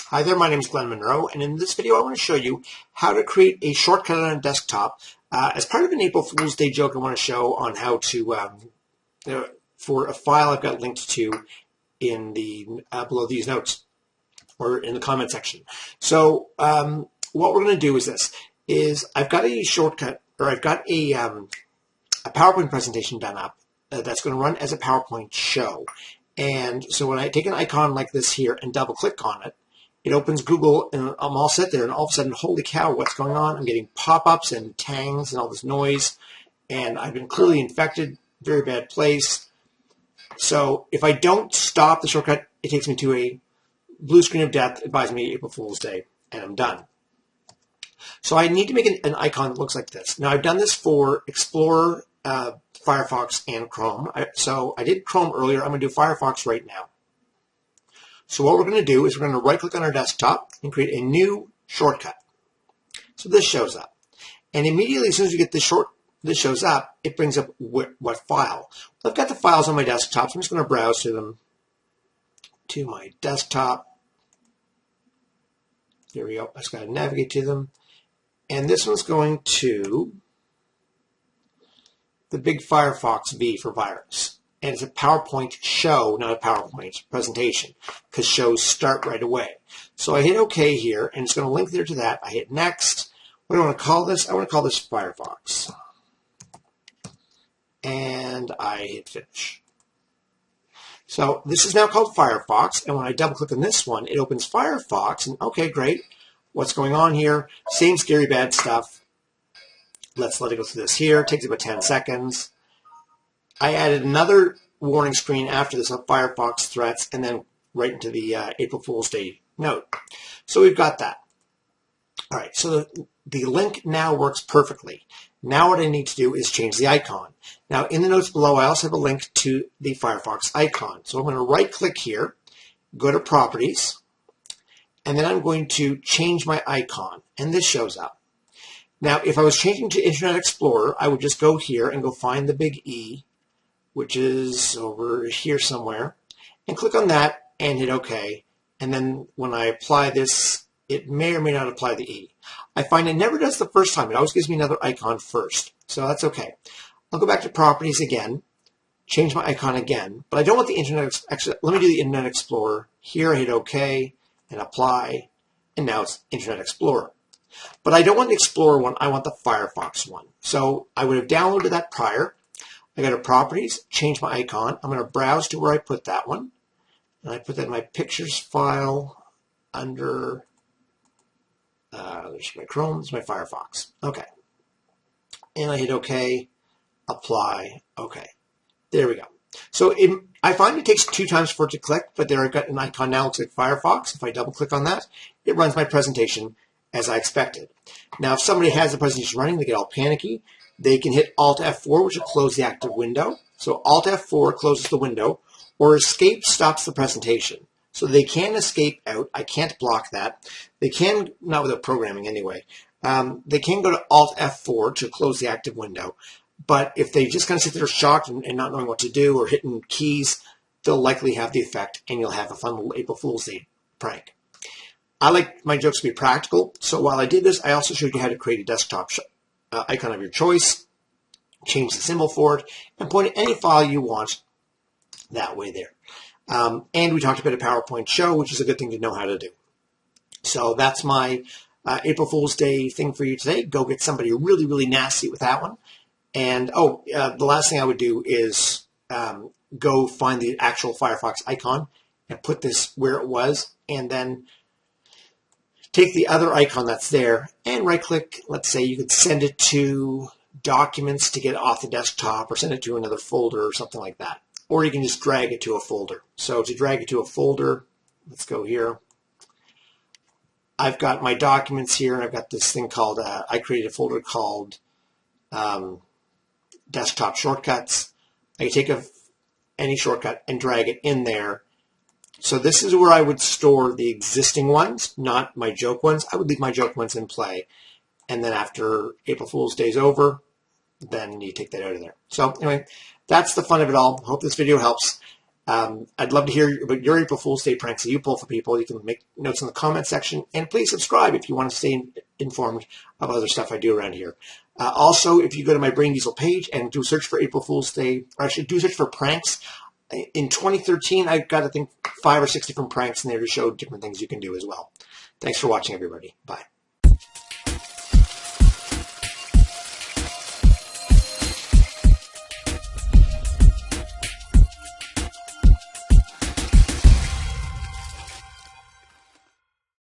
Hi there, my name is Glenn Monroe, and in this video I want to show you how to create a shortcut on a desktop. As part of an April Fool's Day joke, I want to show on how to, for a file I've got linked to in the below these notes, or in the comment section. So what we're going to do is this, I've got a shortcut, or I've got a PowerPoint presentation done up that's going to run as a PowerPoint show. And so when I take an icon like this here and double click on it, it opens Google, and I'm all set there, and all of a sudden, holy cow, what's going on? I'm getting pop-ups and tangs and all this noise, and I've been clearly infected, very bad place. So if I don't stop the shortcut, it takes me to a blue screen of death, advising me April Fool's Day, and I'm done. So I need to make an icon that looks like this. Now, I've done this for Explorer, Firefox, and Chrome. So I did Chrome earlier. I'm going to do Firefox right now. So what we're going to do is we're going to right-click on our desktop and create a new shortcut. So this shows up. And immediately, as soon as you get this shows up, it brings up what file. Well, I've got the files on my desktop, so I'm just going to browse to them, to my desktop. There we go. I just got to navigate to them. And this one's going to the big Firefox V for virus. And it's a PowerPoint show, not a PowerPoint presentation, because shows start right away. So I hit OK here, and it's going to link there to that. I hit Next. What do I want to call this? I want to call this Firefox. And I hit Finish. So this is now called Firefox, and when I double-click on this one, it opens Firefox, and okay, great. What's going on here? Same scary bad stuff. Let's let it go through this here. It takes about 10 seconds. I added another warning screen after this of Firefox threats, and then right into the April Fool's Day note. So we've got that. All right, so the link now works perfectly. Now what I need to do is change the icon. Now in the notes below, I also have a link to the Firefox icon. So I'm going to right-click here, go to Properties, and then I'm going to change my icon, and this shows up. Now, if I was changing to Internet Explorer, I would just go here and go find the big E, which is over here somewhere, and click on that and hit OK. And then when I apply this, it may or may not apply the E. I find it never does the first time. It always gives me another icon first, so that's okay. I'll go back to Properties again, change my icon again, but I don't want the Internet, actually, let me do the Internet Explorer. Here I hit OK and Apply, and now it's Internet Explorer. But I don't want the Explorer one, I want the Firefox one. So I would have downloaded that prior. I go to Properties, change my icon. I'm going to browse to where I put that one. And I put that in my Pictures file under, there's my Chrome, there's my Firefox. Okay. And I hit OK, Apply, OK. There we go. So I find it takes 2 times for it to click, but there I've got an icon now. Looks like Firefox. If I double click on that, it runs my presentation as I expected. Now, if somebody has the presentation running, they get all panicky. They can hit Alt F4, which will close the active window. So Alt F4 closes the window, or Escape stops the presentation. So they can escape out. I can't block that. They can, not without programming anyway. They can go to Alt F4 to close the active window. But if they just kind of sit there shocked and not knowing what to do or hitting keys, they'll likely have the effect, and you'll have a fun little April Fool's Day prank. I like my jokes to be practical, so while I did this, I also showed you how to create a desktop icon of your choice, change the symbol for it, and point at any file you want that way there. And we talked about a PowerPoint show, which is a good thing to know how to do. So that's my April Fool's Day thing for you today. Go get somebody really, really nasty with that one. And, the last thing I would do is go find the actual Firefox icon and put this where it was, and then take the other icon that's there and right-click. Let's say you could send it to Documents to get off the desktop, or send it to another folder or something like that. Or you can just drag it to a folder. So to drag it to a folder, let's go here. I've got my documents here, and I've got this thing called, I created a folder called Desktop Shortcuts. I can take any shortcut and drag it in there. So this is where I would store the existing ones, not my joke ones. I would leave my joke ones in play. And then after April Fool's Day is over, then you take that out of there. So anyway, that's the fun of it all. Hope this video helps. I'd love to hear about your April Fool's Day pranks that you pull for people. You can make notes in the comment section, and please subscribe if you want to stay informed of other stuff I do around here. Also, if you go to my Brain Diesel page and do a search for April Fool's Day, or actually do a search for pranks, in 2013, I got, I think, 5 or 6 different pranks in there to show different things you can do as well. Thanks for watching, everybody. Bye.